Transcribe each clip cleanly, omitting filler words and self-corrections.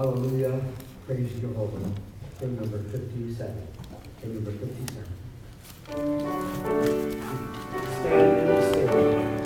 Hallelujah, praise Jehovah. Hymn number 57. Hymn number 57. Stand in the stage.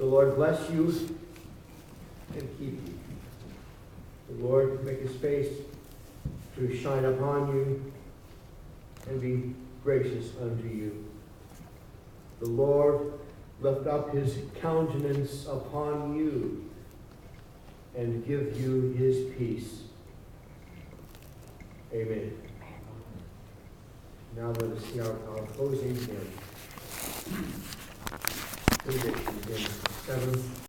The Lord bless you and keep you. The Lord make his face to shine upon you and be gracious unto you. The Lord lift up his countenance upon you and give you his peace. Amen. Now let us sing our closing hymn. Benediction, hymn 7.